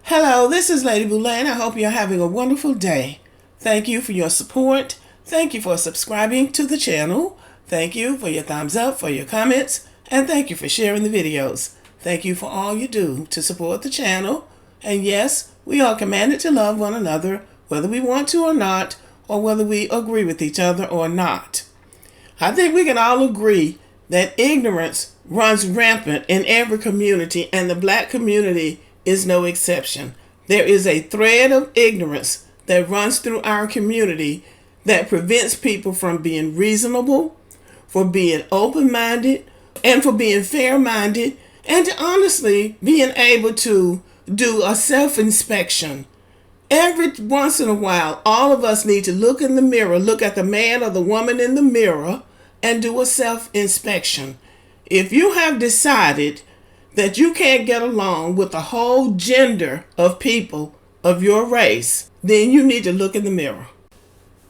Hello, this is Lady Boulay, and I hope you're having a wonderful day. Thank you for your support. Thank you for subscribing to the channel. Thank you for your thumbs up, for your comments, and thank you for sharing the videos. Thank you for all you do to support the channel. And yes, we are commanded to love one another, whether we want to or not, or whether we agree with each other or not. I think we can all agree that ignorance runs rampant in every community, and the black community is no exception. There is a thread of ignorance that runs through our community that prevents people from being reasonable, for being open-minded, and for being fair-minded, and to honestly being able to do a self-inspection. Every once in a while, all of us need to look in the mirror, look at the man or the woman in the mirror, and do a self-inspection. If you have decided that you can't get along with the whole gender of people of your race, then you need to look in the mirror.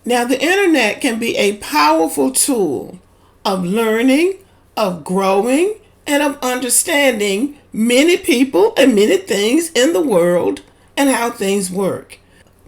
Now, the internet can be a powerful tool of learning, of growing, and of understanding many people and many things in the world and how things work.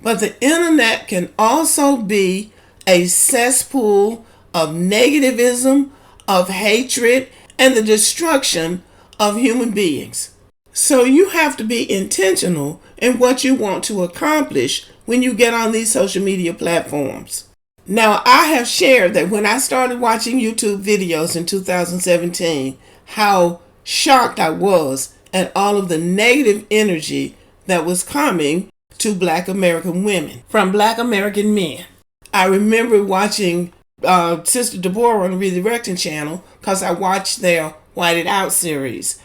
But the internet can also be a cesspool of negativism, of hatred, and the destruction of human beings. So you have to be intentional in what you want to accomplish when you get on these social media platforms. Now, I have shared that when I started watching YouTube videos in 2017, how shocked I was at all of the negative energy that was coming to Black American women from Black American men. I remember watching Sister Deborah on the Redirecting channel because I watched their Whited Out series.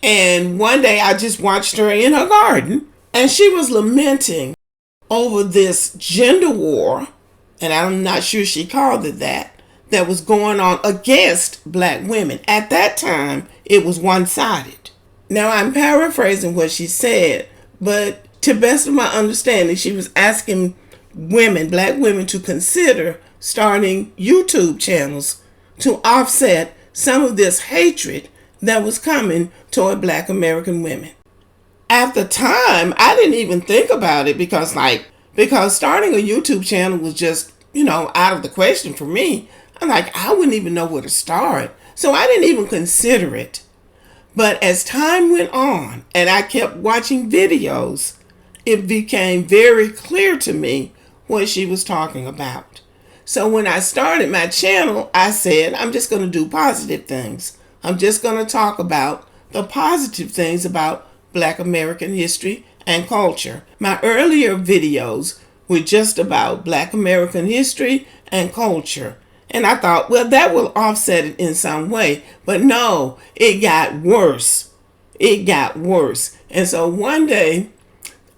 And one day I just watched her in her garden, and she was lamenting over this gender war, and I'm not sure she called it that was going on against black women. At that time, it was one-sided. Now, I'm paraphrasing what she said, but to best of my understanding, she was asking women, black women, to consider starting YouTube channels to offset some of this hatred that was coming toward Black American women. At the time, I didn't even think about it because starting a YouTube channel was just, out of the question for me. I'm like, I wouldn't even know where to start. So I didn't even consider it. But as time went on and I kept watching videos, it became very clear to me what she was talking about. So when I started my channel, I said, I'm just going to do positive things. I'm just going to talk about the positive things about Black American history and culture. My earlier videos were just about Black American history and culture. And I thought, well, that will offset it in some way. But no, it got worse. It got worse. And so one day,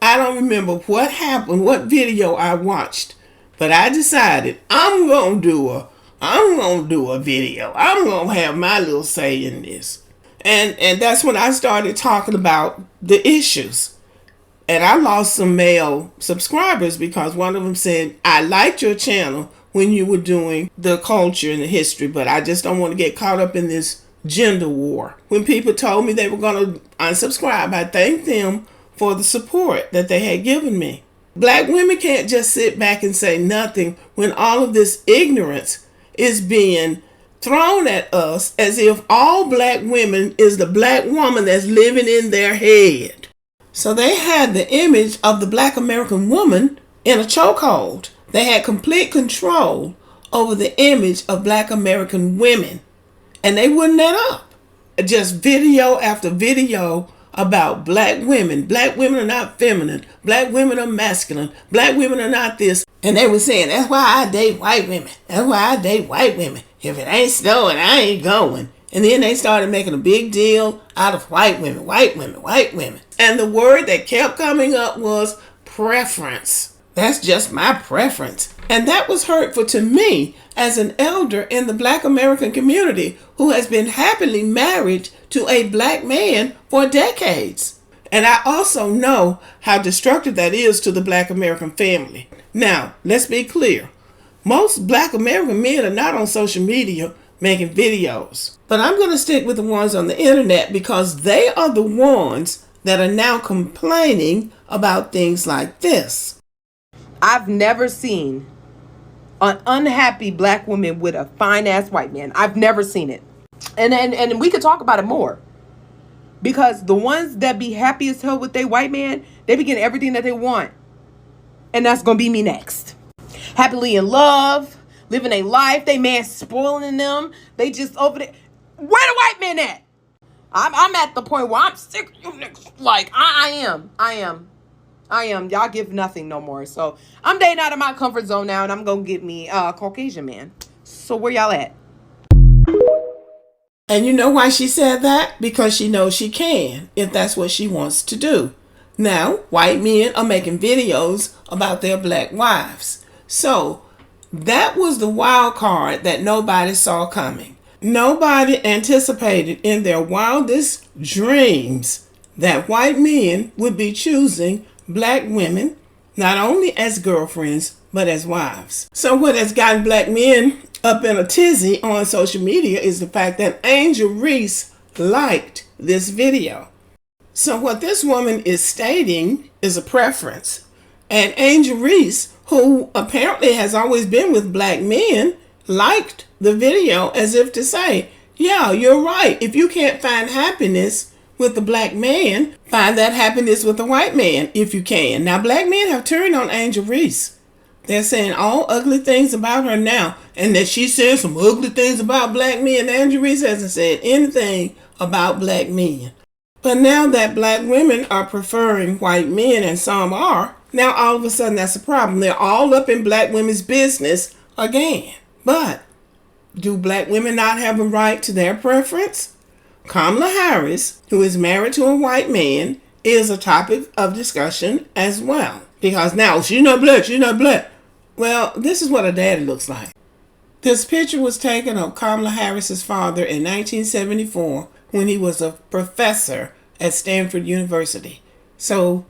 I don't remember what happened, what video I watched, but I decided I'm going to do a video. I'm going to have my little say in this. And that's when I started talking about the issues. And I lost some male subscribers because one of them said, I liked your channel when you were doing the culture and the history, but I just don't want to get caught up in this gender war. When people told me they were going to unsubscribe, I thanked them for the support that they had given me. Black women can't just sit back and say nothing when all of this ignorance is being thrown at us as if all black women is the black woman that's living in their head. So they had the image of the Black American woman in a chokehold. They had complete control over the image of Black American women. And they wouldn't let up. Just video after video about black women. Black women are not feminine. Black women are masculine. Black women are not this. And they were saying, that's why I date white women. That's why I date white women. If it ain't snowing, I ain't going. And then they started making a big deal out of white women, white women, white women. And the word that kept coming up was preference. That's just my preference. And that was hurtful to me as an elder in the Black American community who has been happily married to a black man for decades. And I also know how destructive that is to the Black American family. Now, let's be clear. Most Black American men are not on social media making videos. But I'm going to stick with the ones on the internet because they are the ones that are now complaining about things like this. I've never seen an unhappy black woman with a fine ass white man. I've never seen it. And we could talk about it more. Because the ones that be happy as hell with their white man, they be getting everything that they want. And that's going to be me next. Happily in love, living a life, they man spoiling them. They just over there. Where the white man at? I'm at the point where I'm sick of you niggas. Like, I am. Y'all give nothing no more. So I'm dating out of my comfort zone now, and I'm going to get me a Caucasian man. So where y'all at? And you know why she said that? Because she knows she can, if that's what she wants to do. Now, white men are making videos about their black wives. So, that was the wild card that nobody saw coming. Nobody anticipated in their wildest dreams that white men would be choosing black women, not only as girlfriends, but as wives. So what has gotten black men up in a tizzy on social media is the fact that Angel Reese liked this video. So what this woman is stating is a preference. And Angel Reese, who apparently has always been with black men, liked the video as if to say, yeah, you're right. If you can't find happiness with the black man, find that happiness with the white man if you can. Now, black men have turned on Angel Reese. They're saying all ugly things about her now, and that she said some ugly things about black men. Angel Reese hasn't said anything about black men. But now that black women are preferring white men, and some are, now all of a sudden that's a problem. They're all up in black women's business again. But do black women not have a right to their preference? Kamala Harris, who is married to a white man, is a topic of discussion as well. Because now she's not black. Well, this is what her daddy looks like. This picture was taken of Kamala Harris's father in 1974 when he was a professor at Stanford University. So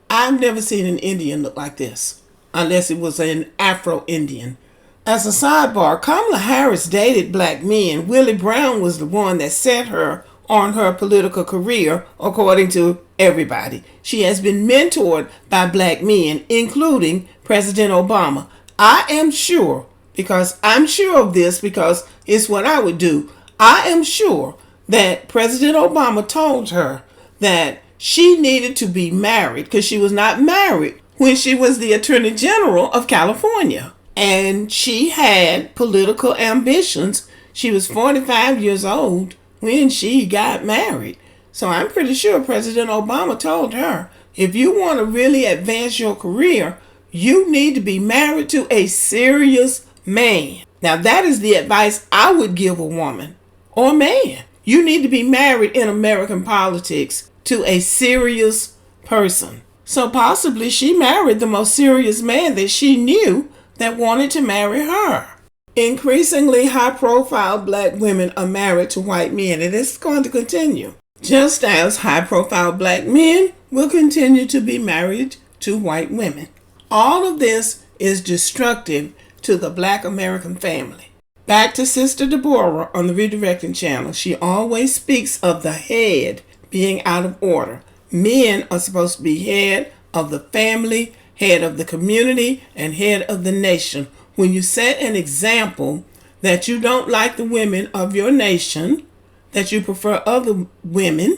I've never seen an Indian look like this, unless it was an Afro-Indian. As a sidebar, Kamala Harris dated black men. Willie Brown was the one that set her on her political career, according to everybody. She has been mentored by black men, including President Obama. I am sure, because I'm sure of this, because it's what I would do. I am sure that President Obama told her that she needed to be married because she was not married when she was the Attorney General of California. And she had political ambitions. She was 45 years old when she got married. So I'm pretty sure President Obama told her, if you want to really advance your career, you need to be married to a serious man. Now that is the advice I would give a woman or man. You need to be married in American politics to a serious person. So possibly she married the most serious man that she knew that wanted to marry her. Increasingly high-profile black women are married to white men, and it's going to continue. Just as high-profile black men will continue to be married to white women. All of this is destructive to the black American family. Back to Sister Deborah on the Redirecting Channel. She always speaks of the head being out of order. Men are supposed to be head of the family, head of the community, and head of the nation. When you set an example that you don't like the women of your nation, that you prefer other women,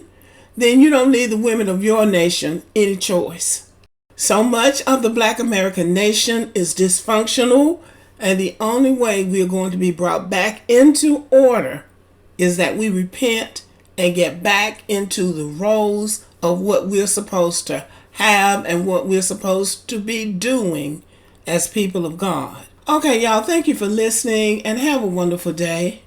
then you don't leave the women of your nation any choice. So much of the black American nation is dysfunctional, and the only way we are going to be brought back into order is that we repent and get back into the roles of what we're supposed to have and what we're supposed to be doing as people of God. Okay, y'all, thank you for listening and have a wonderful day.